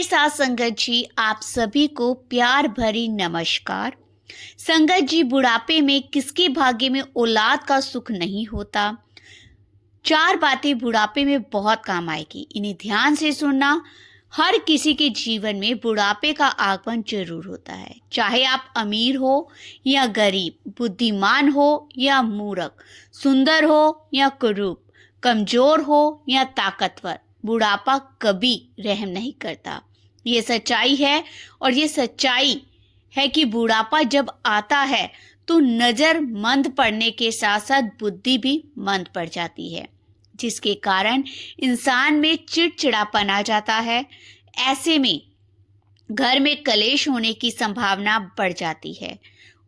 साथ संगत जी, आप सभी को प्यार भरी नमस्कार। संगत जी, बुढ़ापे में किसके भाग्य में औलाद का सुख नहीं होता। 4 बातें बुढ़ापे में बहुत काम आएगी, इन्हें ध्यान से सुनना। हर किसी के जीवन में बुढ़ापे का आगमन जरूर होता है, चाहे आप अमीर हो या गरीब, बुद्धिमान हो या मूर्ख, सुंदर हो या कुरूप, कमजोर हो या ताकतवर। बुढ़ापा कभी रहम नहीं करता, ये सच्चाई है। और ये सच्चाई है कि बुढ़ापा जब आता है तो नजर मंद पड़ने के साथ साथ बुद्धि भी मंद पड़ जाती है, जिसके कारण इंसान में चिड़चिड़ापन आ जाता है। ऐसे में घर में कलेश होने की संभावना बढ़ जाती है।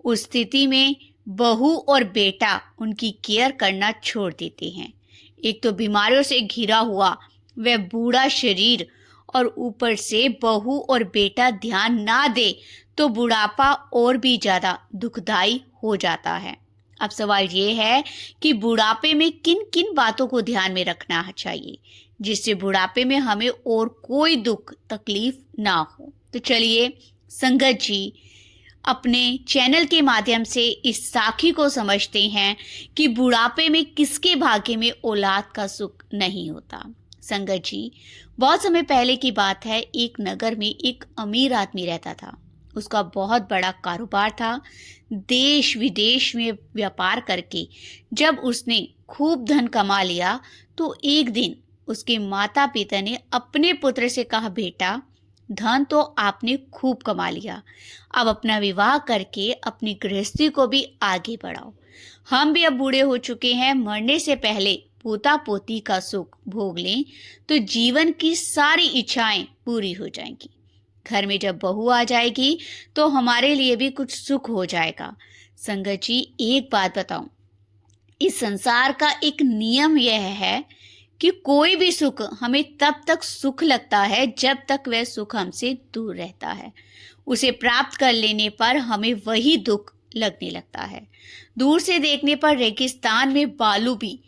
उस स्थिति में बहू और बेटा उनकी केयर करना छोड़ देते हैं। एक तो बीमारियों से घिरा हुआ वह बूढ़ा शरीर, और ऊपर से बहू और बेटा ध्यान ना दे तो बुढ़ापा और भी ज्यादा दुखदाई हो जाता है। अब सवाल ये है कि बुढ़ापे में किन किन बातों को ध्यान में रखना चाहिए जिससे बुढ़ापे में हमें और कोई दुख तकलीफ ना हो। तो चलिए संगत जी, अपने चैनल के माध्यम से इस साखी को समझते हैं कि बुढ़ापे में किसके भाग्य में औलाद का सुख नहीं होता। संगत जी, बहुत समय पहले की बात है। एक नगर में एक अमीर आदमी रहता था। उसका बहुत बड़ा कारोबार था। देश विदेश में व्यापार करके जब उसने खूब धन कमा लिया तो एक दिन उसके माता पिता ने अपने पुत्र से कहा, बेटा, धन तो आपने खूब कमा लिया, अब अपना विवाह करके अपनी गृहस्थी को भी आगे बढ़ाओ। हम भी अब बूढ़े हो चुके हैं, मरने से पहले पोता पोती का सुख भोग लें तो जीवन की सारी इच्छाएं पूरी हो जाएंगी। घर में जब बहू आ जाएगी तो हमारे लिए भी कुछ सुख हो जाएगा। संगत जी, एक बात बताऊं, इस संसार का एक नियम यह है कि कोई भी सुख हमें तब तक सुख लगता है जब तक वह सुख हमसे दूर रहता है। उसे प्राप्त कर लेने पर हमें वही दुख लगने लगता है। दूर से देखने पर रेगिस्तान में बालू भी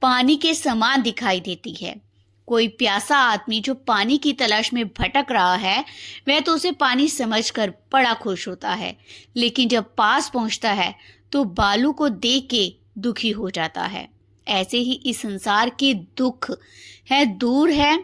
पानी के समान दिखाई देती है। कोई प्यासा आदमी जो पानी की तलाश में भटक रहा है, वह तो उसे पानी समझकर बड़ा खुश होता है, लेकिन जब पास पहुंचता है तो बालू को देख के दुखी हो जाता है। ऐसे ही इस संसार के दुख है, दूर है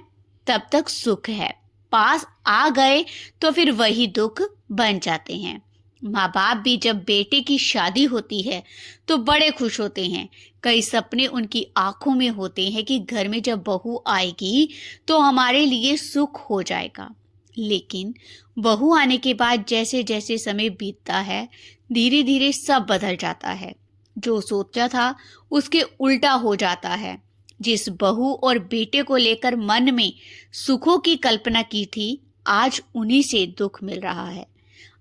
तब तक सुख है, पास आ गए तो फिर वही दुख बन जाते हैं। माँ बाप भी जब बेटे की शादी होती है तो बड़े खुश होते हैं। कई सपने उनकी आंखों में होते हैं कि घर में जब बहू आएगी तो हमारे लिए सुख हो जाएगा। लेकिन बहू आने के बाद जैसे जैसे समय बीतता है, धीरे धीरे सब बदल जाता है। जो सोचा था उसके उल्टा हो जाता है। जिस बहू और बेटे को लेकर मन में सुखों की कल्पना की थी, आज उन्हीं से दुख मिल रहा है।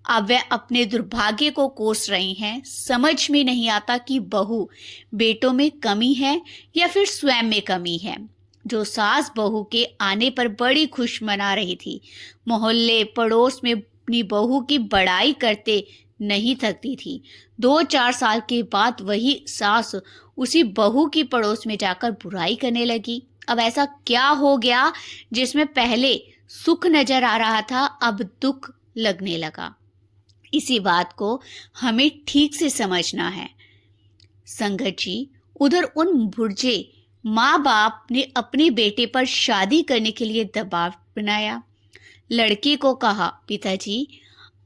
अब वह अपने दुर्भाग्य को कोस रही हैं। समझ में नहीं आता कि बहू बेटों में कमी है या फिर स्वयं में कमी है। जो सास बहू के आने पर बड़ी खुश मना रही थी, मोहल्ले पड़ोस में अपनी बहू की बड़ाई करते नहीं थकती थी, 2-4 साल के बाद वही सास उसी बहू की पड़ोस में जाकर बुराई करने लगी। अब ऐसा क्या हो गया जिसमें पहले सुख नजर आ रहा था, अब दुख लगने लगा। इसी बात को हमें ठीक से समझना है। संगत जी, उधर उन बुढ़े माँ बाप ने अपने बेटे पर शादी करने के लिए दबाव बनाया। लड़के को कहा, पिताजी,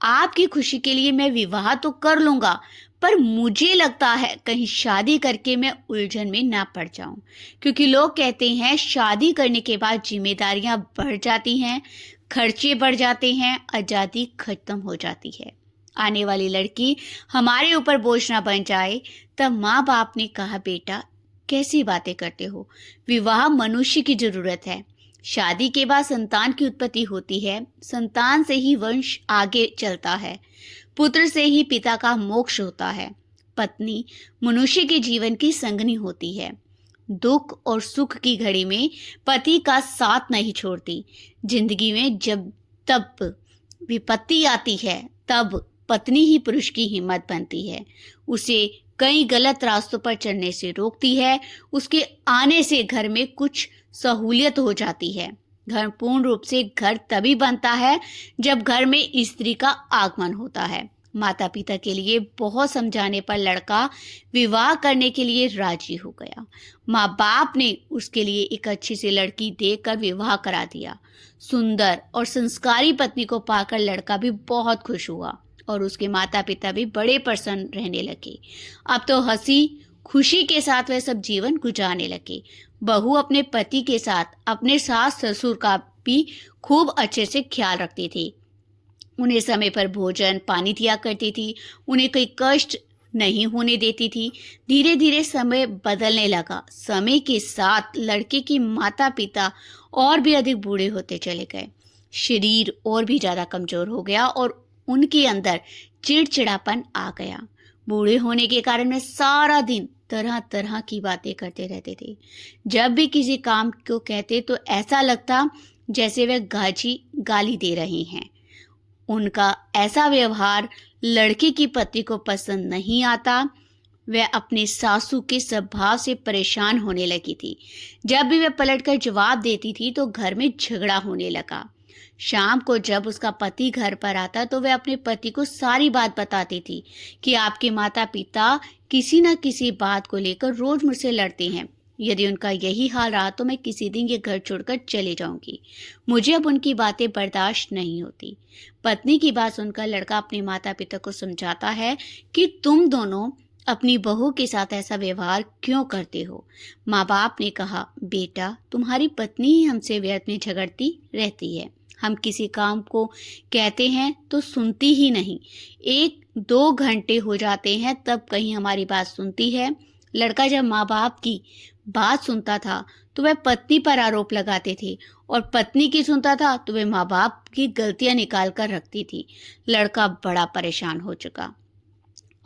आपकी खुशी के लिए मैं विवाह तो कर लूंगा, पर मुझे लगता है कहीं शादी करके मैं उलझन में ना पड़ जाऊं, क्योंकि लोग कहते हैं शादी करने के बाद जिम्मेदारियां बढ़ जाती हैं, खर्चे बढ़ जाते हैं, आजादी खत्म हो जाती है, आने वाली लड़की हमारे ऊपर बोझ ना बन जाए। तब माँ बाप ने कहा, बेटा, कैसी बातें करते हो, विवाह मनुष्य की जरूरत है। शादी के बाद संतान की उत्पत्ति होती है, संतान से ही वंश आगे चलता है, पुत्र से ही पिता का मोक्ष होता है। पत्नी मनुष्य के जीवन की संगनी होती है। दुख और सुख की घड़ी में पति का साथ नहीं छोड़ती। जिंदगी में जब तब विपत्ति आती है तब पत्नी ही पुरुष की हिम्मत बनती है, उसे कई गलत रास्तों पर चलने से रोकती है, उसके आने से घर में कुछ सहूलियत हो जाती है। घर पूर्ण रूप से घर तभी बनता है जब घर में स्त्री का आगमन होता है। माता पिता के लिए बहुत समझाने पर लड़का विवाह करने के लिए राजी हो गया। माँ बाप ने उसके लिए एक अच्छी सी लड़की देखकर विवाह करा दिया। सुंदर और संस्कारी पत्नी को पाकर लड़का भी बहुत खुश हुआ और उसके माता पिता भी बड़े प्रसन्न रहने लगे। अब तो हंसी खुशी के साथ वह सब जीवन गुजारने लगे। बहू अपने पति के साथ अपने सास ससुर का भी खूब अच्छे से ख्याल रखती थी। उन्हें समय पर भोजन पानी दिया करती थी, उन्हें कोई कष्ट नहीं होने देती थी। धीरे धीरे समय बदलने लगा। समय के साथ लड़के की माता पिता और भी अधिक बूढ़े होते चले गए। शरीर और भी ज्यादा कमजोर हो गया और उनके अंदर चिड़चिड़ापन आ गया। बूढ़े होने के कारण वे सारा दिन तरह तरह की बातें करते रहते थे। जब भी किसी काम को कहते तो ऐसा लगता जैसे वे गाली दे रहे हैं। उनका ऐसा व्यवहार लड़के की पति को पसंद नहीं आता। वह अपने सासू के स्वभाव से परेशान होने लगी थी। जब भी वह पलटकर जवाब देती थी तो घर में झगड़ा होने लगा। शाम को जब उसका पति घर पर आता तो वह अपने पति को सारी बात बताती थी कि आपके माता पिता किसी न किसी बात को लेकर रोज मुझसे लड़ते हैं। यदि उनका यही हाल रहा तो मैं किसी दिन ये घर छोड़कर चले जाऊंगी। मुझे अब उनकी बातें बर्दाश्त नहीं होती। पत्नी की बात सुनकर लड़का अपने माता पिता को समझाता है कि तुम दोनों अपनी बहू के साथ ऐसा व्यवहार क्यों करते हो। माँ बाप ने कहा, बेटा तुम्हारी पत्नी ही हमसे व्यर्थ में झगड़ती रहती है। हम किसी काम को कहते हैं तो सुनती ही नहीं। 1-2 घंटे हो जाते हैं तब कहीं हमारी बात सुनती है। लड़का जब माँ बाप की बात सुनता था तो वह पत्नी पर आरोप लगाते थे और पत्नी की सुनता था तो वह माँ बाप की गलतियां निकाल कर रखती थी। लड़का बड़ा परेशान हो चुका।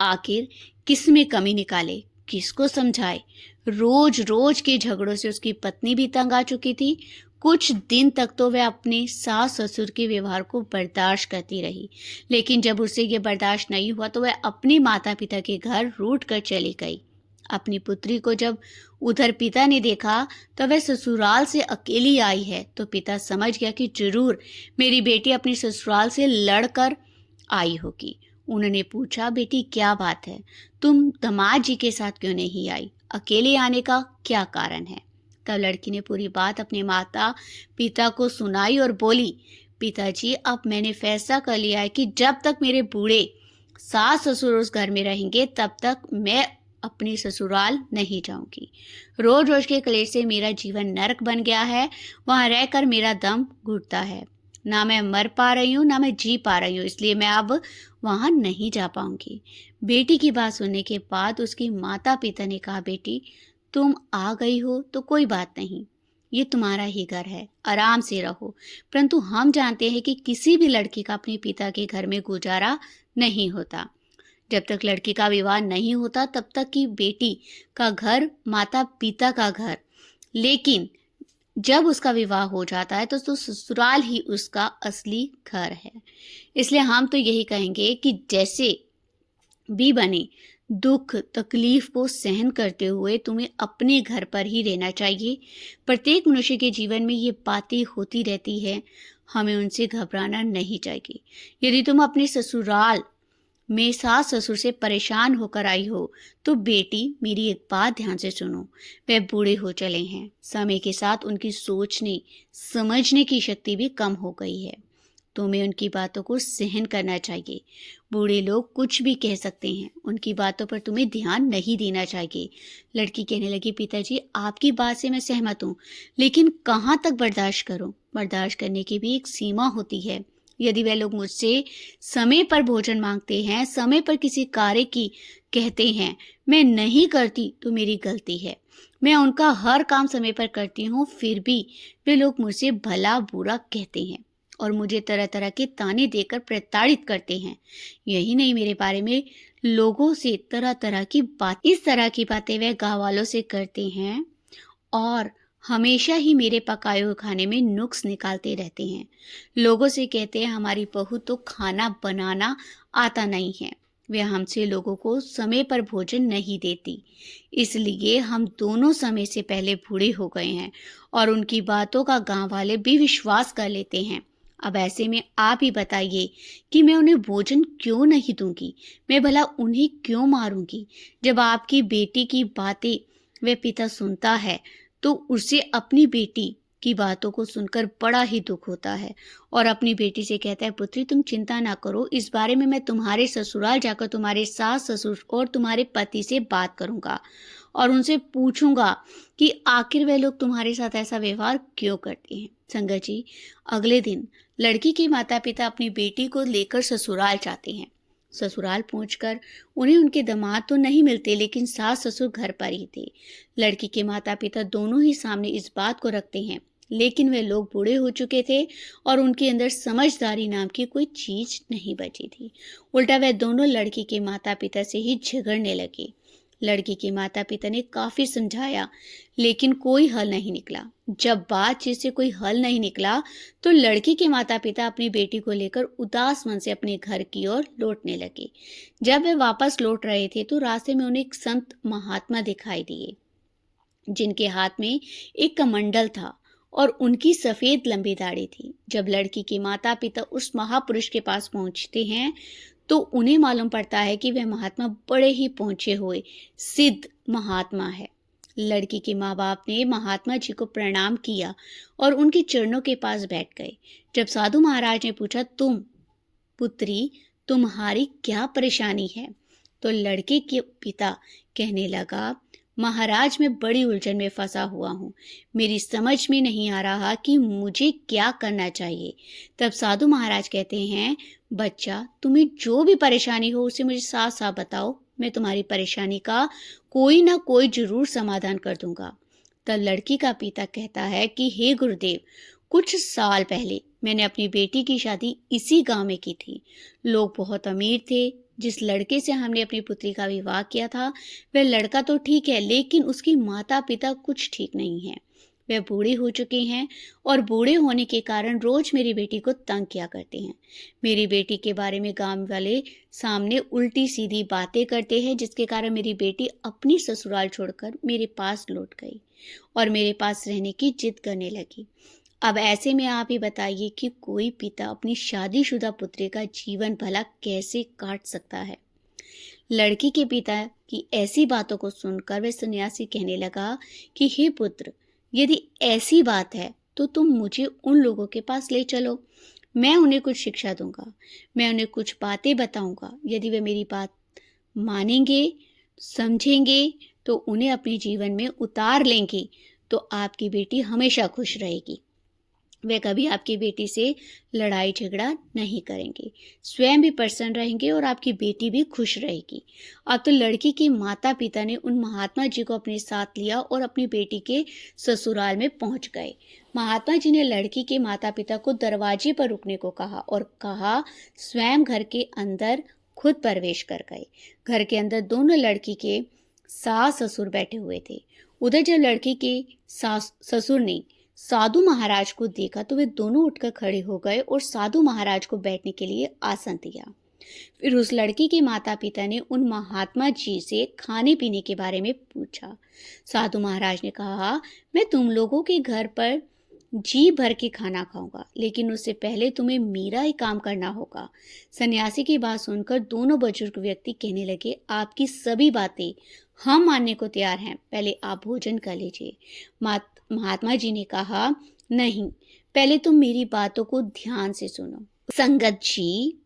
आखिर किस में कमी निकाले, किसको समझाए। रोज रोज के झगड़ों से उसकी पत्नी भी तंग आ चुकी थी। कुछ दिन तक तो वह अपने सास ससुर के व्यवहार को बर्दाश्त करती रही, लेकिन जब उससे ये बर्दाश्त नहीं हुआ तो वह अपनी माता पिता के घर रूठ कर चली गई। अपनी पुत्री को जब उधर पिता ने देखा तो वह ससुराल से अकेली आई है तो पिता समझ गया कि जरूर मेरी बेटी अपने ससुराल से लड़कर आई होगी। उन्होंने पूछा, बेटी क्या बात है, तुम दामाद जी के साथ क्यों नहीं आई? अकेले आने का क्या कारण है? तब लड़की ने पूरी बात अपने माता पिता को सुनाई और बोली, पिताजी अब मैंने फैसला कर लिया है कि जब तक मेरे बूढ़े सास ससुर उस घर में रहेंगे तब तक मैं अपनी ससुराल नहीं जाऊंगी। रोज रोज के कलेश से मेरा जीवन नरक बन गया है। वहां रहकर मेरा दम घुटता है। ना मैं मर पा रही हूँ ना मैं जी पा रही हूँ, इसलिए मैं अब वहां नहीं जा पाऊंगी। बेटी की बात सुनने के बाद उसकी माता पिता ने कहा, बेटी तुम आ गई हो तो कोई बात नहीं, ये तुम्हारा ही घर है, आराम से रहो। परंतु हम जानते हैं कि किसी भी लड़की का अपने पिता के घर में गुजारा नहीं होता। जब तक लड़की का विवाह नहीं होता तब तक की बेटी का घर माता पिता का घर, लेकिन जब उसका विवाह हो जाता है तो ससुराल ही उसका असली घर है। इसलिए हम तो यही कहेंगे कि जैसे भी बने दुख तकलीफ को सहन करते हुए तुम्हें अपने घर पर ही रहना चाहिए। प्रत्येक मनुष्य के जीवन में ये बातें होती रहती है, हमें उनसे घबराना नहीं चाहिए। यदि तुम अपने ससुराल में सास ससुर से परेशान होकर आई हो तो बेटी मेरी एक बात ध्यान से सुनो, वे बूढ़े हो चले हैं। समय के साथ उनकी सोचने समझने की शक्ति भी कम हो गई है। तुम्हें उनकी बातों को सहन करना चाहिए। बूढ़े लोग कुछ भी कह सकते हैं, उनकी बातों पर तुम्हें ध्यान नहीं देना चाहिए। लड़की कहने लगी, पिताजी आपकी बात से मैं सहमत हूँ, लेकिन कहाँ तक बर्दाश्त करूँ? बर्दाश्त करने की भी एक सीमा होती है। यदि वे लोग मुझसे समय पर भोजन मांगते हैं, समय पर किसी कार्य की कहते हैं, मैं नहीं करती तो मेरी गलती है। मैं उनका हर काम समय पर करती हूँ, फिर भी वे लोग मुझसे भला बुरा कहते हैं और मुझे तरह तरह के ताने देकर प्रताड़ित करते हैं। यही नहीं, मेरे बारे में लोगों से तरह तरह की इस तरह की बातें वे गाँव वालों से करते हैं और हमेशा ही मेरे पकाए हुए खाने में नुक्स निकालते रहते हैं। लोगों से कहते हैं हमारी बहू तो खाना बनाना आता नहीं है। वे हमसे लोगों को समय पर भोजन नहीं देती, इसलिए हम दोनों समय से पहले बूढ़े हो गए हैं और उनकी बातों का गांव वाले भी विश्वास कर लेते हैं। अब ऐसे में आप ही बताइए कि मैं उन्हें भोजन क्यों नहीं दूंगी? मैं भला उन्हें क्यों मारूंगी? जब आपकी बेटी की बातें वह पिता सुनता है तो उसे अपनी बेटी की बातों को सुनकर बड़ा ही दुख होता है और अपनी बेटी से कहता है, पुत्री तुम चिंता ना करो, इस बारे में मैं तुम्हारे ससुराल जाकर तुम्हारे सास ससुर और तुम्हारे पति से बात करूंगा और उनसे पूछूंगा कि आखिर वे लोग तुम्हारे साथ ऐसा व्यवहार क्यों करते हैं। संगत जी, अगले दिन लड़की के माता पिता अपनी बेटी को लेकर ससुराल जाते हैं। ससुराल पहुंचकर उन्हें उनके दामाद तो नहीं मिलते, लेकिन सास ससुर घर पर ही थे। लड़की के माता पिता दोनों ही सामने इस बात को रखते हैं, लेकिन वे लोग बूढ़े हो चुके थे और उनके अंदर समझदारी नाम की कोई चीज नहीं बची थी। उल्टा वे दोनों लड़की के माता पिता से ही झगड़ने लगे। लड़की के माता पिता ने काफी समझाया, लेकिन कोई हल नहीं निकला। जब बातचीत से कोई हल नहीं निकला तो लड़की के माता पिता अपनी बेटी को लेकर उदास मन से अपने घर की ओर लौटने लगे। जब वे वापस लौट रहे थे तो रास्ते में उन्हें एक संत महात्मा दिखाई दिए, जिनके हाथ में एक कमंडल था और उनकी सफेद लंबी दाढ़ी थी। जब लड़की के माता पिता उस महापुरुष के पास पहुंचते हैं तो उन्हें मालूम पड़ता है कि वह महात्मा बड़े ही पहुंचे हुए सिद्ध महात्मा है। लड़की के माँ बाप ने महात्मा जी को प्रणाम किया और उनके चरणों के पास बैठ गए। जब साधु महाराज ने पूछा, तुम पुत्री, तुम्हारी क्या परेशानी है? तो लड़के के पिता कहने लगा, महाराज मैं बड़ी उलझन में फंसा हुआ हूँ, मेरी समझ में नहीं आ रहा कि मुझे क्या करना चाहिए। तब साधु महाराज कहते हैं, बच्चा तुम्हें जो भी परेशानी हो उसे मुझे साफ साफ बताओ, मैं तुम्हारी परेशानी का कोई ना कोई जरूर समाधान कर दूंगा। तब लड़की का पिता कहता है कि हे गुरुदेव, कुछ साल पहले मैंने अपनी बेटी की शादी इसी गांव में की थी। लोग बहुत अमीर थे। जिस लड़के से हमने अपनी पुत्री का विवाह किया था वह लड़का तो ठीक है, लेकिन उसकी माता पिता कुछ ठीक नहीं है। वे बूढ़े हो चुके हैं और बूढ़े होने के कारण रोज मेरी बेटी को तंग किया करते हैं। मेरी बेटी के बारे में गांव वाले सामने उल्टी सीधी बातें करते हैं, जिसके कारण मेरी बेटी अपनी ससुराल छोड़कर मेरे पास लौट गई और मेरे पास रहने की जिद करने लगी। अब ऐसे में आप ही बताइए कि कोई पिता अपनी शादीशुदा पुत्री का जीवन भला कैसे काट सकता है। लड़की के पिता की ऐसी बातों को सुनकर वह सन्यासी कहने लगा कि हे पुत्र, यदि ऐसी बात है तो तुम मुझे उन लोगों के पास ले चलो, मैं उन्हें कुछ शिक्षा दूंगा, मैं उन्हें कुछ बातें बताऊंगा। यदि वे मेरी बात मानेंगे, समझेंगे तो उन्हें अपने जीवन में उतार लेंगे तो आपकी बेटी हमेशा खुश रहेगी। वे कभी आपकी बेटी से लड़ाई झगड़ा नहीं करेंगे, स्वयं भी प्रसन्न रहेंगे और आपकी बेटी भी खुश रहेगी। अब तो लड़की के माता पिता ने उन महात्मा जी को अपने साथ लिया और अपनी बेटी के ससुराल में पहुंच गए। महात्मा जी ने लड़की के माता पिता को दरवाजे पर रुकने को कहा और कहा स्वयं घर के अंदर खुद प्रवेश कर गए। घर के अंदर दोनों लड़की के सास ससुर बैठे हुए थे। उधर जब लड़की के सास ससुर ने साधु महाराज को देखा तो वे दोनों उठकर खड़े हो गए और साधु महाराज को बैठने के लिए आसन दिया। फिर उस लड़की के माता पिता ने उन महात्मा जी से खाने पीने के बारे में पूछा। साधु महाराज ने कहा, मैं तुम लोगों के घर पर जी भर के खाना खाऊंगा, लेकिन उससे पहले तुम्हें मेरा ही काम करना होगा। सन्यासी की बात सुनकर दोनों बुजुर्ग व्यक्ति कहने लगे, आपकी सभी बातें हम मानने को तैयार हैं, पहले आप भोजन कर लीजिए। महात्मा जी ने कहा, नहीं, पहले तुम मेरी बातों को ध्यान से सुनो। संगत जी,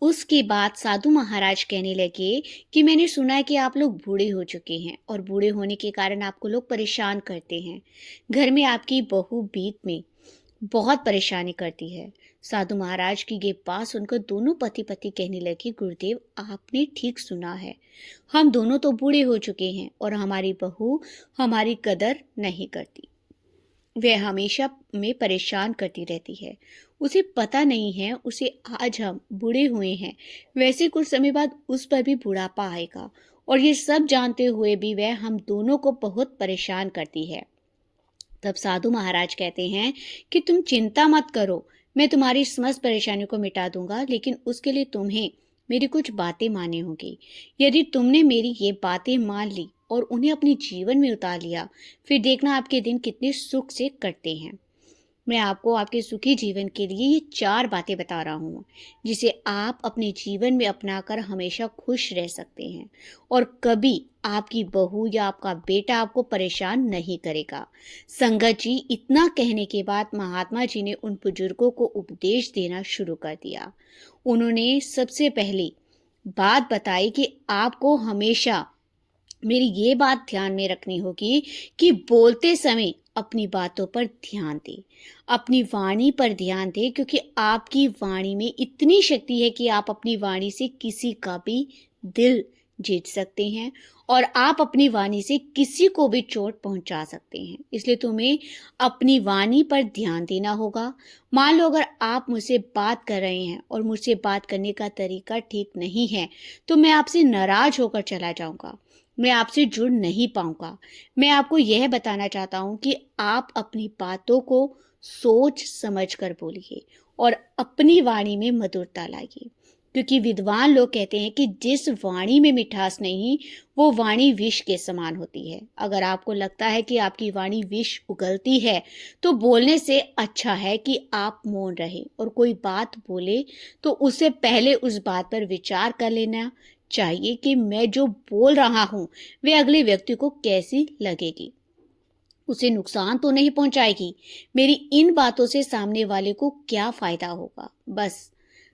उसके बाद साधु महाराज कहने लगे कि मैंने सुना है कि आप लोग बूढ़े हो चुके हैं और बूढ़े होने के कारण आपको लोग परेशान करते हैं। घर में आपकी बहू बीत में बहुत परेशानी करती है। साधु महाराज की ये बात सुनकर दोनों पति पत्नी कहने लगे, गुरुदेव आपने ठीक सुना है, हम दोनों तो बूढ़े हो चुके हैं और हमारी बहू हमारी कदर नहीं करती। वह हमेशा में परेशान करती रहती है। उसे पता नहीं है उसे आज हम बूढ़े हुए हैं, वैसे कुछ समय बाद उस पर भी बुढ़ापा आएगा और ये सब जानते हुए भी वह हम दोनों को बहुत परेशान करती है। तब साधु महाराज कहते हैं कि तुम चिंता मत करो, मैं तुम्हारी समस्त परेशानियों को मिटा दूंगा, लेकिन उसके लिए तुम्हें मेरी कुछ बातें मानी होंगी। यदि तुमने मेरी ये बातें मान ली और उन्हें अपने जीवन में उतार लिया, फिर देखना आपके दिन कितने सुख से कटते हैं। मैं आपको आपके सुखी जीवन के लिए ये 4 बातें बता रहा हूँ, जिसे आप अपने जीवन में अपनाकर हमेशा खुश रह सकते हैं और कभी आपकी बहू या आपका बेटा आपको परेशान नहीं करेगा। संगत जी, इतना कहने के बाद महात्मा जी ने उन बुजुर्गों को उपदेश देना शुरू कर दिया। उन्होंने सबसे पहली बात बताई कि आपको हमेशा मेरी ये बात ध्यान में रखनी होगी कि बोलते समय अपनी बातों पर ध्यान दें, अपनी वाणी पर ध्यान दें, क्योंकि आपकी वाणी में इतनी शक्ति है कि आप अपनी वाणी से किसी का भी दिल जीत सकते हैं और आप अपनी वाणी से किसी को भी चोट पहुंचा सकते हैं। इसलिए तुम्हें अपनी वाणी पर ध्यान देना होगा। मान लो अगर आप मुझसे बात कर रहे हैं और मुझसे बात करने का तरीका ठीक नहीं है, तो मैं आपसे नाराज होकर चला जाऊंगा, मैं आपसे जुड़ नहीं पाऊंगा। मैं आपको यह बताना चाहता हूं कि आप अपनी बातों को सोच समझ कर बोलिए और अपनी वाणी में मधुरता लाइए, क्योंकि विद्वान लोग कहते हैं कि जिस वाणी में मिठास नहीं, वो वाणी विष के समान होती है। अगर आपको लगता है कि आपकी वाणी विष उगलती है, तो बोलने से अच्छा है कि आप मौन रहे और कोई बात बोले तो उससे पहले उस बात पर विचार कर लेना चाहिए कि मैं जो बोल रहा हूं वे अगले व्यक्ति को कैसी लगेगी, उसे नुकसान तो नहीं पहुंचाएगी, मेरी इन बातों से सामने वाले को क्या फायदा होगा। बस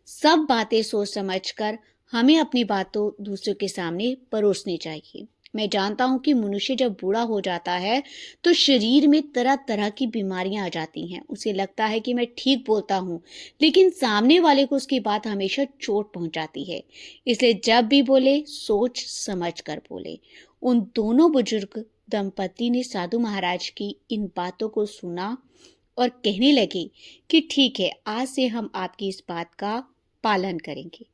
सब बातें सोच समझकर हमें अपनी बातों दूसरों के सामने परोसनी चाहिए। मैं जानता हूं कि मनुष्य जब बूढ़ा हो जाता है तो शरीर में तरह तरह की बीमारियां आ जाती हैं। उसे लगता है कि मैं ठीक बोलता हूं, लेकिन सामने वाले को उसकी बात हमेशा चोट पहुंचाती है। इसलिए जब भी बोले सोच समझ कर बोले। उन दोनों बुजुर्ग दंपति ने साधु महाराज की इन बातों को सुना और कहने लगे कि ठीक है, आज से हम आपकी इस बात का पालन करेंगे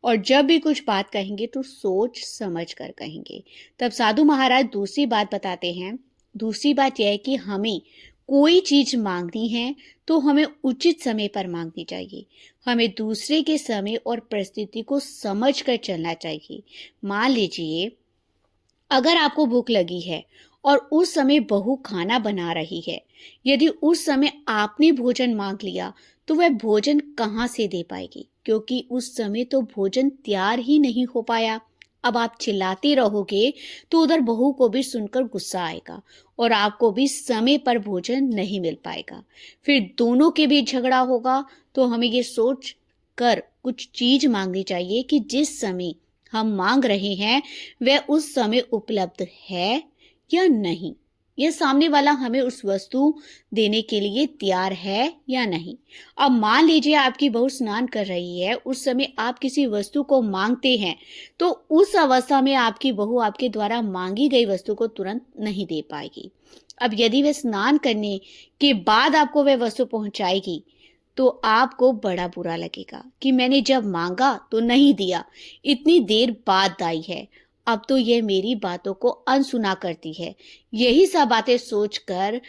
और जब भी कुछ बात कहेंगे तो सोच समझ कर कहेंगे। तब साधु महाराज दूसरी बात बताते हैं। दूसरी बात यह है कि हमें कोई चीज मांगनी है तो हमें उचित समय पर मांगनी चाहिए। हमें दूसरे के समय और परिस्थिति को समझ कर चलना चाहिए। मान लीजिए अगर आपको भूख लगी है और उस समय बहू खाना बना रही है, यदि उस समय आपने भोजन मांग लिया तो वह भोजन कहाँ से दे पाएगी, क्योंकि उस समय तो भोजन तैयार ही नहीं हो पाया। अब आप चिल्लाते रहोगे तो उधर बहू को भी सुनकर गुस्सा आएगा और आपको भी समय पर भोजन नहीं मिल पाएगा। फिर दोनों के बीच झगड़ा होगा। तो हमें ये सोच कर कुछ चीज मांगनी चाहिए कि जिस समय हम मांग रहे हैं वह उस समय उपलब्ध है या नहीं, यह सामने वाला हमें उस वस्तु देने के लिए तैयार है या नहीं। अब मान लीजिए आपकी बहू स्नान कर रही है, उस समय आप किसी वस्तु को मांगते हैं तो उस अवस्था में आपकी बहू आपके द्वारा मांगी गई वस्तु को तुरंत नहीं दे पाएगी। अब यदि वह स्नान करने के बाद आपको वह वस्तु पहुंचाएगी तो आपको बड़ा बुरा लगेगा कि मैंने जब मांगा तो नहीं दिया, इतनी देर बाद आई है, अब तो यह मेरी बातों को अनसुना करती है। यही सब बातें सोचकर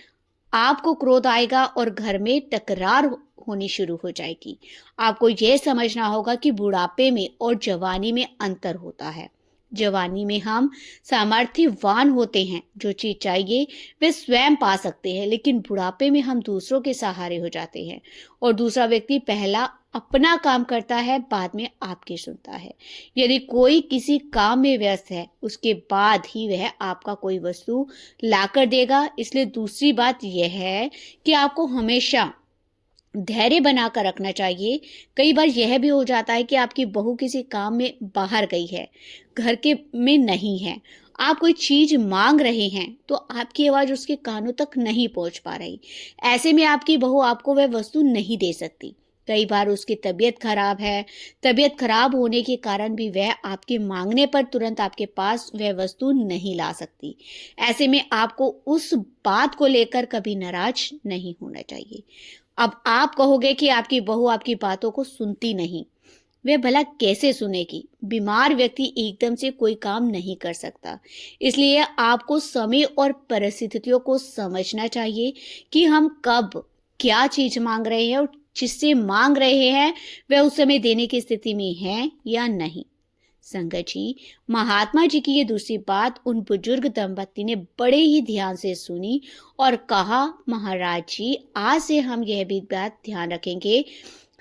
आपको क्रोध आएगा और घर में टकरार होनी शुरू हो जाएगी। आपको यह समझना होगा कि बुढ़ापे में और जवानी में अंतर होता है। जवानी में हम सामर्थ्यवान होते हैं, जो चीज चाहिए वे स्वयं पा सकते हैं, लेकिन बुढ़ापे में हम दूसरों के सहारे हो जाते हैं और दूसरा व्यक्ति पहला अपना काम करता है, बाद में आपकी सुनता है। यदि कोई किसी काम में व्यस्त है, उसके बाद ही वह आपका कोई वस्तु लाकर देगा। इसलिए दूसरी बात यह है कि आपको हमेशा धैर्य बनाकर रखना चाहिए। कई बार यह भी हो जाता है कि आपकी बहू किसी काम में बाहर गई है, घर के में नहीं है, आप कोई चीज मांग रहे हैं तो आपकी आवाज उसके कानों तक नहीं पहुंच पा रही। ऐसे में आपकी बहू आपको वह वस्तु नहीं दे सकती। कई बार उसकी तबीयत खराब है, तबीयत खराब होने के कारण भी वह आपके मांगने पर तुरंत आपके पास वह वस्तु नहीं ला सकती। ऐसे में आपको उस बात को लेकर कभी नाराज नहीं होना चाहिए। अब आप कहोगे कि आपकी बहू आपकी बातों को सुनती नहीं, वह भला कैसे सुनेगी? बीमार व्यक्ति एकदम से कोई काम नहीं कर सकता। इसलिए आपको समय और परिस्थितियों को समझना चाहिए कि हम कब क्या चीज मांग रहे हैं और जिससे मांग रहे हैं वह उस समय देने की स्थिति में है या नहीं। संगत जी, महात्मा जी की ये दूसरी बात उन बुजुर्ग दंपति ने बड़े ही ध्यान से सुनी और कहा, महाराज जी, आज से हम यह भी बात ध्यान रखेंगे,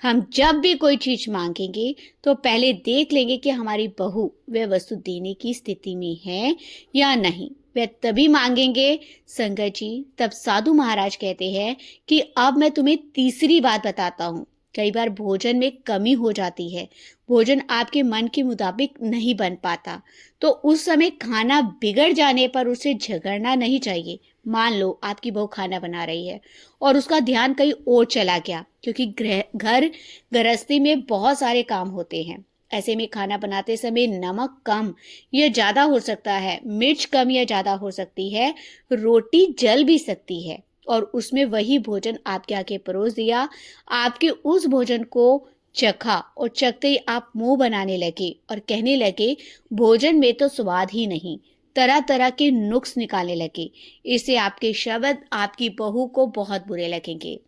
हम जब भी कोई चीज मांगेंगे तो पहले देख लेंगे कि हमारी बहू वह वस्तु देने की स्थिति में है या नहीं, वह तभी मांगेंगे। संगत जी, तब साधु महाराज कहते हैं कि अब मैं तुम्हें तीसरी बात बताता हूँ। कई बार भोजन में कमी हो जाती है, भोजन आपके मन के मुताबिक नहीं बन पाता, तो उस समय खाना बिगड़ जाने पर उसे झगड़ना नहीं चाहिए। मान लो आपकी बहू खाना बना रही है और उसका ध्यान कहीं और चला गया, क्योंकि घर गृहस्थी में बहुत सारे काम होते हैं। ऐसे में खाना बनाते समय नमक कम या ज्यादा हो सकता है, मिर्च कम या ज्यादा हो सकती है, रोटी जल भी सकती है और उसमें वही भोजन आपके आगे परोस दिया। आपके उस भोजन को चखा और चखते ही आप मुंह बनाने लगे और कहने लगे, भोजन में तो स्वाद ही नहीं, तरह तरह के नुक्स निकालने लगे। इससे आपके शब्द आपकी बहू को बहुत बुरे लगेंगे,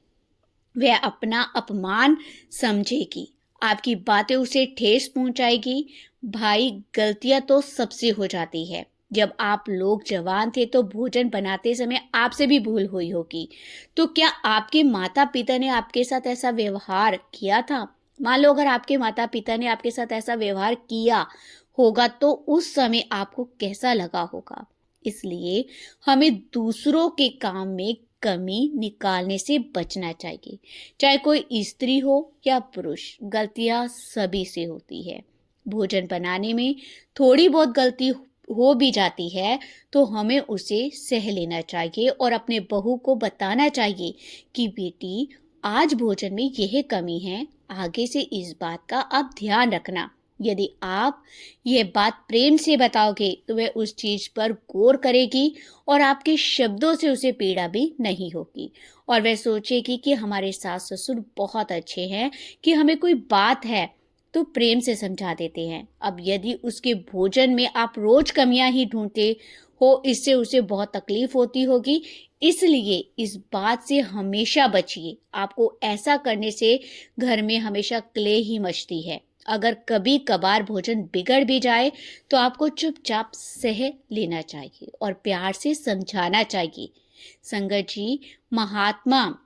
वह अपना अपमान समझेगी, आपकी बातें उसे ठेस पहुंचाएगी। भाई, गलतियां तो सबसे हो जाती है। जब आप लोग जवान थे तो भोजन बनाते समय आपसे भी भूल हुई होगी, तो क्या आपके माता पिता ने आपके साथ ऐसा व्यवहार किया था? मान लो अगर आपके माता पिता ने आपके साथ ऐसा व्यवहार किया होगा तो उस समय आपको कैसा लगा होगा। इसलिए हमें दूसरों के काम में कमी निकालने से बचना चाहिए। चाहे कोई स्त्री हो या पुरुष, गलतियां सभी से होती है। भोजन बनाने में थोड़ी बहुत गलती हो भी जाती है तो हमें उसे सह लेना चाहिए और अपने बहू को बताना चाहिए कि बेटी, आज भोजन में यह कमी है, आगे से इस बात का आप ध्यान रखना। यदि आप यह बात प्रेम से बताओगे तो वह उस चीज पर गौर करेगी और आपके शब्दों से उसे पीड़ा भी नहीं होगी और वह सोचेगी कि हमारे सास ससुर बहुत अच्छे हैं कि हमें कोई बात है तो प्रेम से समझा देते हैं। अब यदि उसके भोजन में आप रोज कमियां ही ढूंढते हो, इससे उसे बहुत तकलीफ होती होगी। इसलिए इस बात से हमेशा बचिए। आपको ऐसा करने से घर में हमेशा क्लेह ही मचती है। अगर कभी कभार भोजन बिगड़ भी जाए तो आपको चुपचाप सह लेना चाहिए और प्यार से समझाना चाहिए। संगत जी, महात्मा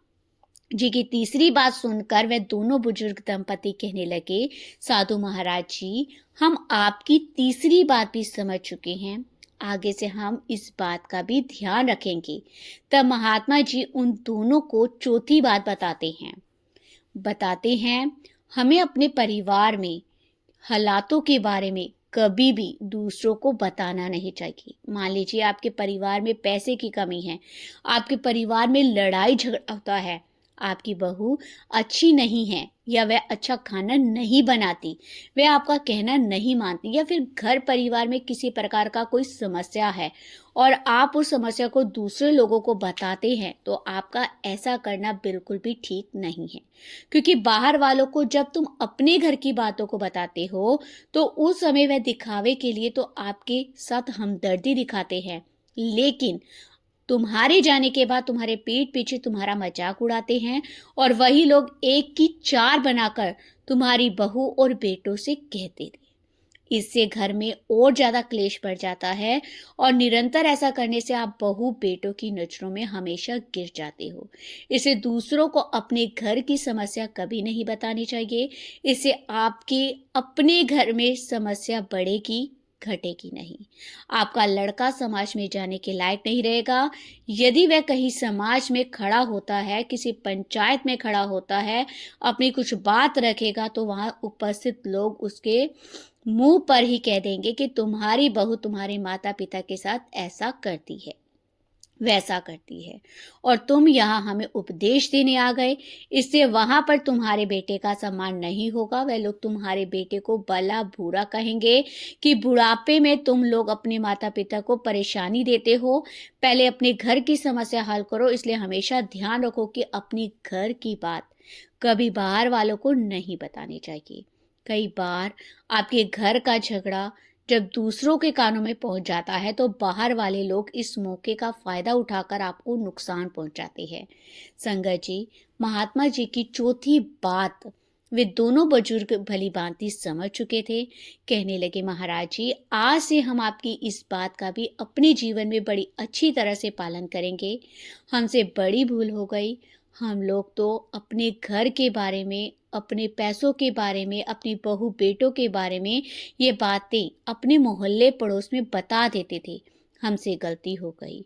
जी की तीसरी बात सुनकर वह दोनों बुजुर्ग दंपति कहने लगे, साधु महाराज जी, हम आपकी तीसरी बात भी समझ चुके हैं, आगे से हम इस बात का भी ध्यान रखेंगे। तब महात्मा जी उन दोनों को चौथी बात बताते हैं, हमें अपने परिवार में हालातों के बारे में कभी भी दूसरों को बताना नहीं चाहिए। मान लीजिए आपके परिवार में पैसे की कमी है, आपके परिवार में लड़ाई झगड़ा होता है, आपकी बहू अच्छी नहीं है या वह अच्छा खाना नहीं बनाती, वह आपका कहना नहीं मानती, या फिर घर परिवार में किसी प्रकार का कोई समस्या है और आप उस समस्या को दूसरे लोगों को बताते हैं, तो आपका ऐसा करना बिल्कुल भी ठीक नहीं है। क्योंकि बाहर वालों को जब तुम अपने घर की बातों को बताते हो तो उस समय वह दिखावे के लिए तो आपके साथ हमदर्दी दिखाते हैं, लेकिन तुम्हारे जाने के बाद तुम्हारे पीठ पीछे तुम्हारा मजाक उड़ाते हैं और वही लोग एक की चार बनाकर तुम्हारी बहू और बेटों से कहते थे। इससे घर में और ज्यादा क्लेश बढ़ जाता है और निरंतर ऐसा करने से आप बहू बेटों की नजरों में हमेशा गिर जाते हो। इसे दूसरों को अपने घर की समस्या कभी नहीं बतानी चाहिए। इससे आपके अपने घर में समस्या बढ़ेगी, घटेगी नहीं। आपका लड़का समाज में जाने के लायक नहीं रहेगा। यदि वह कहीं समाज में खड़ा होता है, किसी पंचायत में खड़ा होता है, अपनी कुछ बात रखेगा तो वहां उपस्थित लोग उसके मुंह पर ही कह देंगे कि तुम्हारी बहू तुम्हारे माता पिता के साथ ऐसा करती है, वैसा करती है, और तुम यहाँ हमें उपदेश देने आ गए। इससे वहां पर तुम्हारे बेटे का सम्मान नहीं होगा। वह लोग तुम्हारे बेटे को भला बुरा कहेंगे कि बुढ़ापे में तुम लोग अपने माता पिता को परेशानी देते हो। पहले अपने घर की समस्या हल करो। इसलिए हमेशा ध्यान रखो कि अपनी घर की बात कभी बाहर वालों को नहीं बतानी चाहिए। कई बार आपके घर का झगड़ा जब दूसरों के कानों में पहुंच जाता है तो बाहर वाले लोग इस मौके का फायदा उठाकर आपको नुकसान पहुंचाते हैं। संगत जी, महात्मा जी की चौथी बात वे दोनों बुजुर्ग भली भांति समझ चुके थे। कहने लगे, महाराज जी, आज से हम आपकी इस बात का भी अपने जीवन में बड़ी अच्छी तरह से पालन करेंगे। हमसे बड़ी भूल हो गई। हम लोग तो अपने घर के बारे में, अपने पैसों के बारे में, अपनी बहू बेटों के बारे में ये बातें अपने मोहल्ले पड़ोस में बता देते थे। हमसे गलती हो गई,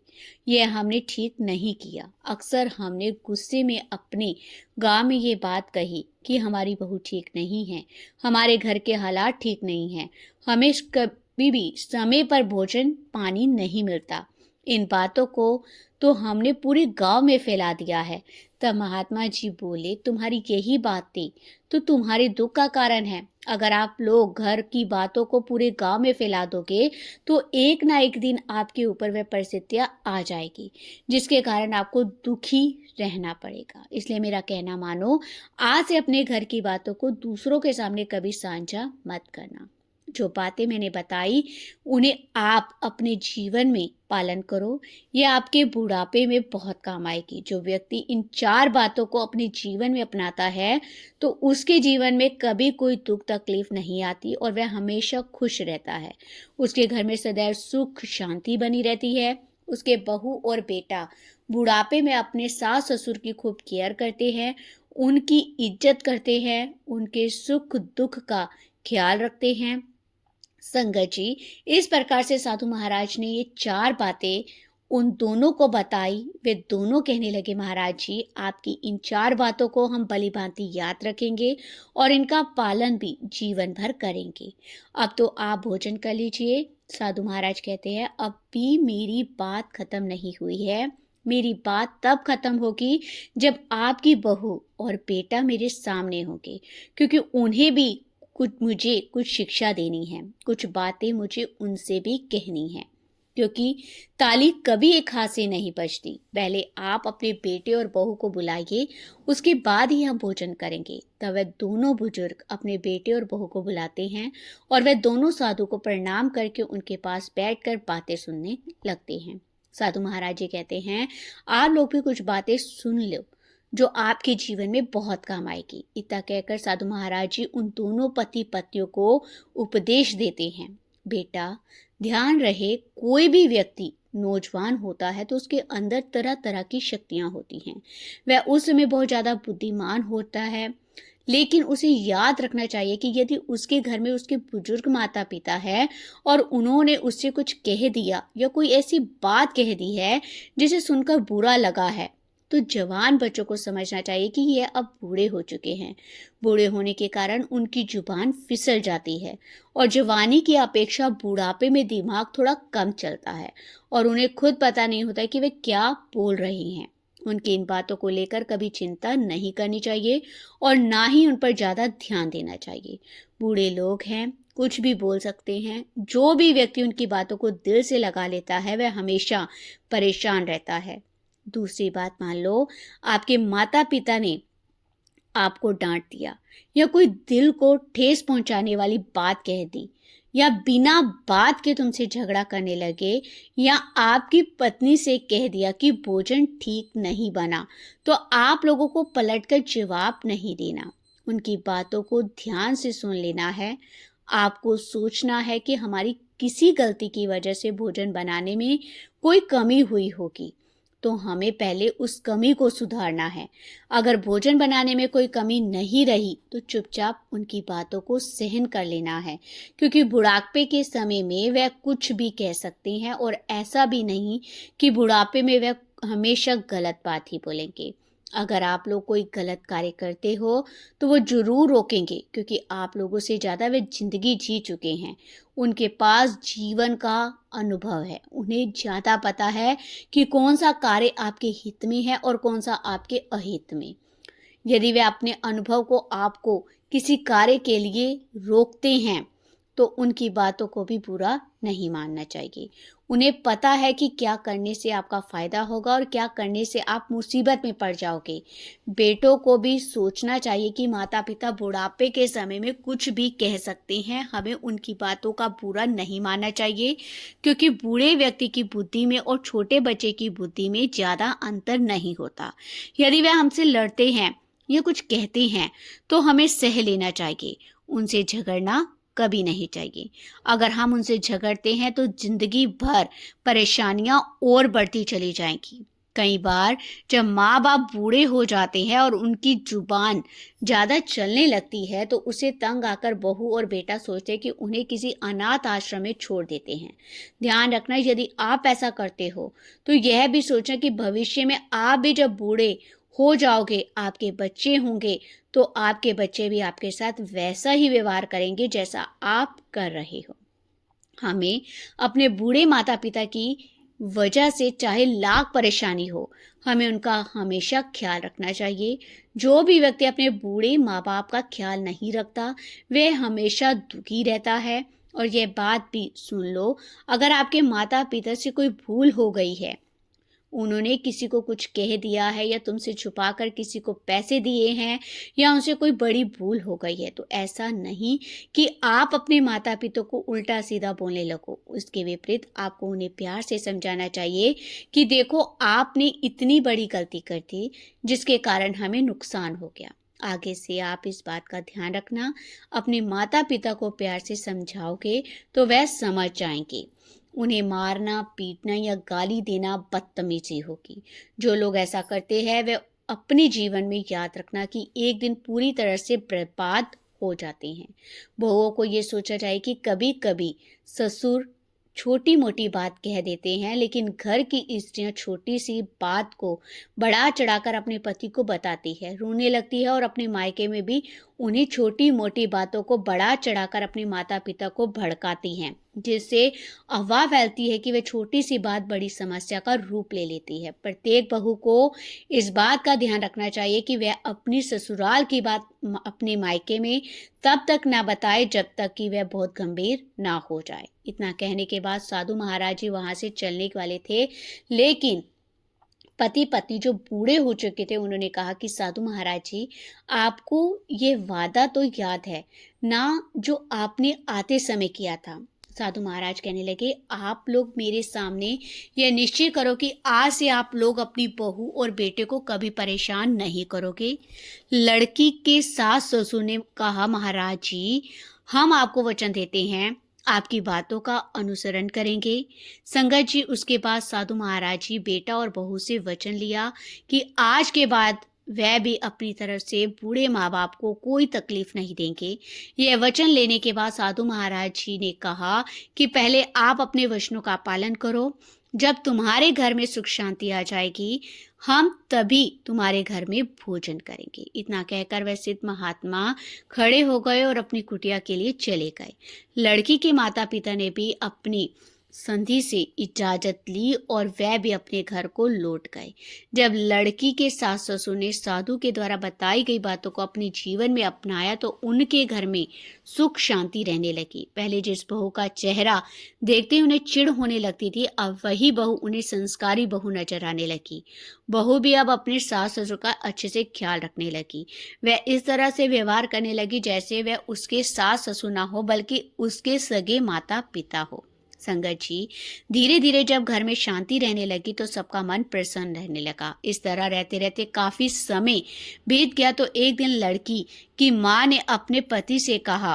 ये हमने ठीक नहीं किया। अक्सर हमने गुस्से में अपने गांव में ये बात कही कि हमारी बहू ठीक नहीं है, हमारे घर के हालात ठीक नहीं हैं, हमें कभी भी समय पर भोजन पानी नहीं मिलता। इन बातों को तो हमने पूरे गांव में फैला दिया है। तब महात्मा जी बोले, तुम्हारी यही बातें तो तुम्हारे दुख का कारण है। अगर आप लोग घर की बातों को पूरे गांव में फैला दोगे तो एक ना एक दिन आपके ऊपर वह परिस्थितियां आ जाएगी जिसके कारण आपको दुखी रहना पड़ेगा। इसलिए मेरा कहना मानो, आज से अपने घर की बातों को दूसरों के सामने कभी साझा मत करना। जो बातें मैंने बताई उन्हें आप अपने जीवन में पालन करो, ये आपके बुढ़ापे में बहुत काम आएगी। जो व्यक्ति इन 4 बातों को अपने जीवन में अपनाता है तो उसके जीवन में कभी कोई दुख तकलीफ नहीं आती और वह हमेशा खुश रहता है। उसके घर में सदैव सुख शांति बनी रहती है। उसके बहू और बेटा बुढ़ापे में अपने सास ससुर की खूब केयर करते हैं, उनकी इज्जत करते हैं, उनके सुख दुख का ख्याल रखते हैं। संगत जी, इस प्रकार से साधु महाराज ने ये 4 बातें उन दोनों को बताई। वे दोनों कहने लगे, महाराज जी, आपकी इन 4 बातों को हम भली भांति याद रखेंगे और इनका पालन भी जीवन भर करेंगे। अब तो आप भोजन कर लीजिए। साधु महाराज कहते हैं, अब भी मेरी बात खत्म नहीं हुई है। मेरी बात तब खत्म होगी जब आपकी बहू और बेटा मेरे सामने होंगे, क्योंकि उन्हें भी मुझे कुछ शिक्षा देनी है, कुछ बातें मुझे उनसे भी कहनी है, क्योंकि ताली कभी एक हाथ से नहीं बजती। पहले आप अपने बेटे और बहू को बुलाइए, उसके बाद ही हम भोजन करेंगे। तब वह दोनों बुजुर्ग अपने बेटे और बहू को बुलाते हैं और वह दोनों साधु को प्रणाम करके उनके पास बैठकर बातें सुनने लगते हैं। साधु महाराज जी कहते हैं, आप लोग भी कुछ बातें सुन लो जो आपके जीवन में बहुत काम आएगी। इतना कहकर साधु महाराज जी उन दोनों पति पत्नियों को उपदेश देते हैं। बेटा, ध्यान रहे, कोई भी व्यक्ति नौजवान होता है तो उसके अंदर तरह तरह की शक्तियां होती हैं। वह उस समय बहुत ज़्यादा बुद्धिमान होता है, लेकिन उसे याद रखना चाहिए कि यदि उसके घर में उसके बुजुर्ग माता पिता है और उन्होंने उससे कुछ कह दिया या कोई ऐसी बात कह दी है जिसे सुनकर बुरा लगा है, तो जवान बच्चों को समझना चाहिए कि ये अब बूढ़े हो चुके हैं। बूढ़े होने के कारण उनकी जुबान फिसल जाती है और जवानी की अपेक्षा बुढ़ापे में दिमाग थोड़ा कम चलता है और उन्हें खुद पता नहीं होता कि वे क्या बोल रही हैं। उनकी इन बातों को लेकर कभी चिंता नहीं करनी चाहिए और ना ही उन पर ज़्यादा ध्यान देना चाहिए। बूढ़े लोग हैं, कुछ भी बोल सकते हैं। जो भी व्यक्ति उनकी बातों को दिल से लगा लेता है वह हमेशा परेशान रहता है। दूसरी बात, मान लो आपके माता पिता ने आपको डांट दिया या कोई दिल को ठेस पहुंचाने वाली बात कह दी या बिना बात के तुमसे झगड़ा करने लगे या आपकी पत्नी से कह दिया कि भोजन ठीक नहीं बना, तो आप लोगों को पलटकर जवाब नहीं देना। उनकी बातों को ध्यान से सुन लेना है। आपको सोचना है कि हमारी किसी गलती की वजह से भोजन बनाने में कोई कमी हुई होगी, तो हमें पहले उस कमी को सुधारना है। अगर भोजन बनाने में कोई कमी नहीं रही तो चुपचाप उनकी बातों को सहन कर लेना है, क्योंकि बुढ़ापे के समय में वह कुछ भी कह सकते हैं और ऐसा भी नहीं कि बुढ़ापे में वह हमेशा गलत बात ही बोलेंगे। अगर आप लोग कोई गलत कार्य करते हो तो वो जरूर रोकेंगे, क्योंकि आप लोगों से ज़्यादा वे जिंदगी जी चुके हैं। उनके पास जीवन का अनुभव है। उन्हें ज़्यादा पता है कि कौन सा कार्य आपके हित में है और कौन सा आपके अहित में। यदि वे अपने अनुभव को आपको किसी कार्य के लिए रोकते हैं तो उनकी बातों को भी बुरा नहीं मानना चाहिए। उन्हें पता है कि क्या करने से आपका फ़ायदा होगा और क्या करने से आप मुसीबत में पड़ जाओगे। बेटों को भी सोचना चाहिए कि माता पिता बुढ़ापे के समय में कुछ भी कह सकते हैं, हमें उनकी बातों का बुरा नहीं मानना चाहिए, क्योंकि बूढ़े व्यक्ति की बुद्धि में और छोटे बच्चे की बुद्धि में ज़्यादा अंतर नहीं होता। यदि वह हमसे लड़ते हैं या कुछ कहते हैं तो हमें सह लेना चाहिए। उनसे झगड़ना कभी नहीं चाहिए। अगर हम उनसे झगड़ते हैं तो जिंदगी भर परेशानियां और बढ़ती चली जाएंगी। कई बार जब माँ बाप बूढ़े हो जाते हैं और उनकी जुबान ज़्यादा चलने लगती है तो उसे तंग आकर बहू और बेटा सोचते हैं कि उन्हें किसी अनाथ आश्रम में छोड़ देते हैं। ध्यान रखना, यदि आप ऐसा करते हो तो यह भी सोचना कि भविष्य में आप भी जब बूढ़े हो जाओगे, आपके बच्चे होंगे, तो आपके बच्चे भी आपके साथ वैसा ही व्यवहार करेंगे जैसा आप कर रहे हो। हमें अपने बूढ़े माता पिता की वजह से चाहे लाख परेशानी हो, हमें उनका हमेशा ख्याल रखना चाहिए। जो भी व्यक्ति अपने बूढ़े माँ बाप का ख्याल नहीं रखता, वह हमेशा दुखी रहता है। और यह बात भी सुन लो, अगर आपके माता पिता से कोई भूल हो गई है, उन्होंने किसी को कुछ कह दिया है या तुमसे छुपाकर किसी को पैसे दिए हैं या उनसे कोई बड़ी भूल हो गई है, तो ऐसा नहीं कि आप अपने माता पिता को उल्टा सीधा बोलने लगो। उसके विपरीत आपको उन्हें प्यार से समझाना चाहिए कि देखो, आपने इतनी बड़ी गलती कर दी जिसके कारण हमें नुकसान हो गया। आगे से आप इस बात का ध्यान रखना। अपने माता पिता को प्यार से समझाओगे तो वह समझ जाएंगे। उन्हें मारना, पीटना या गाली देना बदतमीजी होगी। जो लोग ऐसा करते हैं वे अपने जीवन में याद रखना कि एक दिन पूरी तरह से बर्बाद हो जाते हैं। बहुओं को ये सोचा जाए कि कभी कभी ससुर छोटी मोटी बात कह देते हैं, लेकिन घर की स्त्रियां छोटी सी बात को बढ़ा चढ़ाकर अपने पति को बताती है, रोने लगती है और अपने मायके में भी उन्हीं छोटी मोटी बातों को बढ़ा चढ़ाकर अपने माता पिता को भड़काती हैं, जिससे अफवाह फैलती है कि वह छोटी सी बात बड़ी समस्या का रूप ले लेती है। प्रत्येक बहू को इस बात का ध्यान रखना चाहिए कि वह अपनी ससुराल की बात अपने मायके में तब तक ना बताए जब तक कि वह बहुत गंभीर ना हो जाए। इतना कहने के बाद साधु महाराज जी वहां से चलने वाले थे, लेकिन पति पत्नी जो बूढ़े हो चुके थे उन्होंने कहा कि साधु महाराज जी, आपको ये वादा तो याद है ना जो आपने आते समय किया था। साधु महाराज कहने लगे, आप लोग मेरे सामने यह निश्चय करो कि आज से आप लोग अपनी बहू और बेटे को कभी परेशान नहीं करोगे। लड़की के सास ससुर ने कहा, महाराज जी, हम आपको वचन देते हैं आपकी बातों का अनुसरण करेंगे। संगत जी, उसके बाद साधु महाराज जी बेटा और बहू से वचन लिया कि आज के बाद वह भी अपनी तरफ से बूढ़े माँ बाप को कोई तकलीफ नहीं देंगे। यह वचन लेने के बाद साधु महाराज जी ने कहा कि पहले आप अपने वचनों का पालन करो। जब तुम्हारे घर में सुख शांति आ जाएगी, हम तभी तुम्हारे घर में भोजन करेंगे। इतना कहकर वह सिद्ध महात्मा खड़े हो गए और अपनी कुटिया के लिए चले गए। लड़की के माता पिता ने भी अपनी संधि से इजाजत ली और वह भी अपने घर को लौट गए। जब लड़की के सास ससुर ने साधु के द्वारा बताई गई बातों को अपने जीवन में अपनाया तो उनके घर में सुख शांति रहने लगी। पहले जिस बहू का चेहरा देखते उन्हें चिढ़ होने लगती थी, अब वही बहू उन्हें संस्कारी बहू नजर आने लगी। बहू भी अब अपने सास ससुर का अच्छे से ख्याल रखने लगी। वह इस तरह से व्यवहार करने लगी जैसे वह उसके सास ससुर ना हो बल्कि उसके सगे माता पिता हो। संगत जी, धीरे धीरे जब घर में शांति रहने लगी तो सबका मन प्रसन्न रहने लगा। इस तरह रहते रहते काफी समय बीत गया तो एक दिन लड़की की माँ ने अपने पति से कहा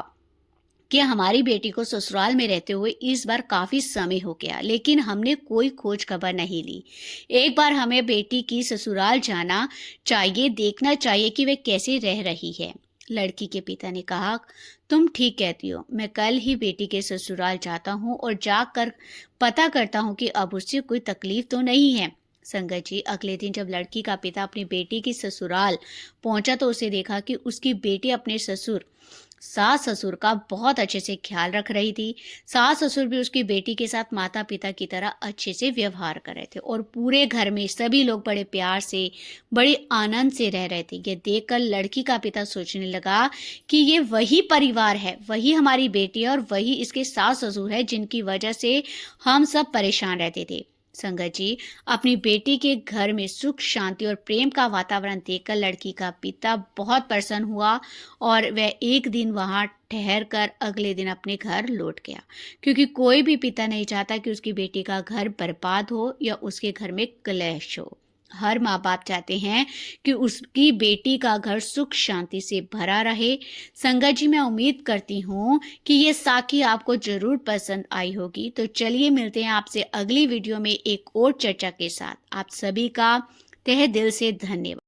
कि हमारी बेटी को ससुराल में रहते हुए इस बार काफी समय हो गया, लेकिन हमने कोई खोज खबर नहीं ली। एक बार हमें बेटी की ससुराल जाना चाहिए, देखना चाहिए कि वे कैसे रह रही है। लड़की के पिता ने कहा, तुम ठीक कहती हो, मैं कल ही बेटी के ससुराल जाता हूँ और जाकर पता करता हूँ कि अब उससे कोई तकलीफ तो नहीं है। संगत जी, अगले दिन जब लड़की का पिता अपनी बेटी की ससुराल पहुंचा तो उसे देखा कि उसकी बेटी अपने सास ससुर का बहुत अच्छे से ख्याल रख रही थी। सास ससुर भी उसकी बेटी के साथ माता पिता की तरह अच्छे से व्यवहार कर रहे थे और पूरे घर में सभी लोग बड़े प्यार से, बड़े आनंद से रह रहे थे। ये देखकर लड़की का पिता सोचने लगा कि ये वही परिवार है, वही हमारी बेटी है और वही इसके सास ससुर है जिनकी वजह से हम सब परेशान रहते थे। संगत जी, अपनी बेटी के घर में सुख शांति और प्रेम का वातावरण देखकर लड़की का पिता बहुत प्रसन्न हुआ और वह एक दिन वहां ठहर कर अगले दिन अपने घर लौट गया, क्योंकि कोई भी पिता नहीं चाहता कि उसकी बेटी का घर बर्बाद हो या उसके घर में कलेश हो। हर माँ बाप चाहते हैं कि उसकी बेटी का घर सुख शांति से भरा रहे। संगत जी, मैं उम्मीद करती हूँ कि ये साखी आपको जरूर पसंद आई होगी। तो चलिए मिलते हैं आपसे अगली वीडियो में एक और चर्चा के साथ। आप सभी का तहे दिल से धन्यवाद।